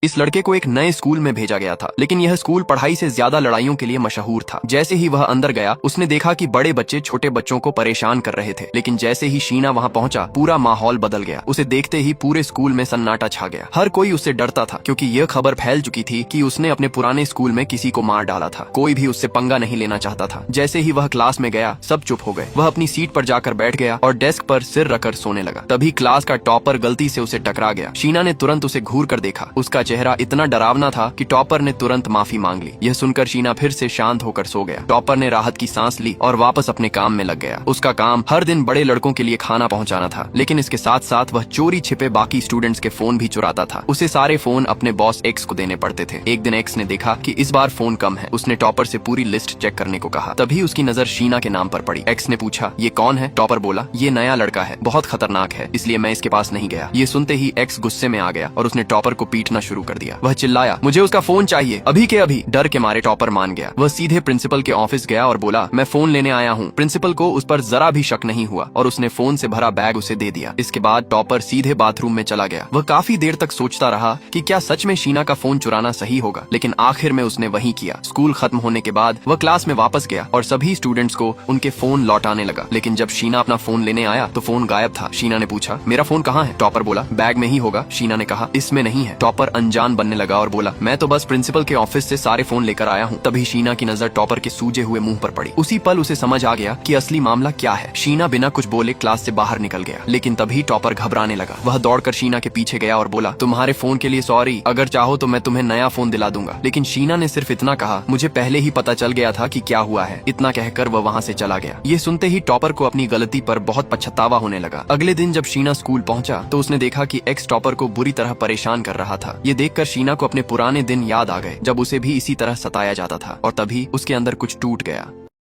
इस लड़के को एक नए स्कूल में भेजा गया था, लेकिन यह स्कूल पढ़ाई से ज्यादा लड़ाइयों के लिए मशहूर था। जैसे ही वह अंदर गया, उसने देखा कि बड़े बच्चे छोटे बच्चों को परेशान कर रहे थे। लेकिन जैसे ही शीना वहां पहुंचा, पूरा माहौल बदल गया। उसे देखते ही पूरे स्कूल में सन्नाटा छा गया। हर कोई उससे डरता था, क्योंकि यह खबर फैल चुकी थी कि उसने अपने पुराने स्कूल में किसी को मार डाला था। कोई भी उससे पंगा नहीं लेना चाहता था। जैसे ही वह क्लास में गया, सब चुप हो गए। वह अपनी सीट पर जाकर बैठ गया और डेस्क पर सिर रखकर सोने लगा। तभी क्लास का टॉपर गलती से उसे टकरा गया। शीना ने तुरंत उसे घूर कर देखा। उसका चेहरा इतना डरावना था कि टॉपर ने तुरंत माफी मांग ली। यह सुनकर शीना फिर से शांत होकर सो गया। टॉपर ने राहत की सांस ली और वापस अपने काम में लग गया। उसका काम हर दिन बड़े लड़कों के लिए खाना पहुंचाना था, लेकिन इसके साथ साथ वह चोरी छिपे बाकी स्टूडेंट्स के फोन भी चुराता था। उसे सारे फोन अपने बॉस एक्स को देने पड़ते थे। एक दिन एक्स ने देखा कि इस बार फोन कम है। उसने टॉपर से पूरी लिस्ट चेक करने को कहा। तभी उसकी नजर शीना के नाम पर पड़ी। एक्स ने पूछा, ये कौन है? टॉपर बोला, ये नया लड़का है, बहुत खतरनाक है, इसलिए मैं इसके पास नहीं गया। ये सुनते ही एक्स गुस्से में आ गया और उसने टॉपर को पीटना शुरू कर दिया। वह चिल्लाया, मुझे उसका फोन चाहिए, अभी के अभी। डर के मारे टॉपर मान गया। वह सीधे प्रिंसिपल के ऑफिस गया और बोला, मैं फोन लेने आया हूँ। प्रिंसिपल को उस पर जरा भी शक नहीं हुआ और उसने फोन से भरा बैग उसे दे दिया। इसके बाद टॉपर सीधे बाथरूम में चला गया। वह काफी देर तक सोचता रहा कि क्या सच में शीना का फोन चुराना सही होगा, लेकिन आखिर में उसने वही किया। स्कूल खत्म होने के बाद वह क्लास में वापस गया और सभी स्टूडेंट्स को उनके फोन लौटाने लगा। लेकिन जब शीना अपना फोन लेने आया तो फोन गायब था। शीना ने पूछा, मेरा फोन कहाँ है? टॉपर बोला, बैग में ही होगा। शीना ने कहा, इसमें नहीं है। टॉपर अनजान बनने लगा और बोला, मैं तो बस प्रिंसिपल के ऑफिस से सारे फोन लेकर आया हूँ। तभी शीना की नजर टॉपर के सूजे हुए मुंह पर पड़ी। उसी पल उसे समझ आ गया कि असली मामला क्या है। शीना बिना कुछ बोले क्लास से बाहर निकल गया, लेकिन तभी टॉपर घबराने लगा। वह दौड़कर शीना के पीछे गया और बोला, तुम्हारे फोन के लिए सॉरी, अगर चाहो तो मैं तुम्हें नया फोन दिला दूंगा। लेकिन शीना ने सिर्फ इतना कहा, मुझे पहले ही पता चल गया था कि क्या हुआ है। इतना कहकर वह वहाँ से चला गया। ये सुनते ही टॉपर को अपनी गलती पर बहुत पछतावा होने लगा। अगले दिन जब शीना स्कूल पहुंचा तो उसने देखा कि एक्स टॉपर को बुरी तरह परेशान कर रहा था। ये देखकर शीना को अपने पुराने दिन याद आ गए, जब उसे भी इसी तरह सताया जाता था, और तभी उसके अंदर कुछ टूट गया।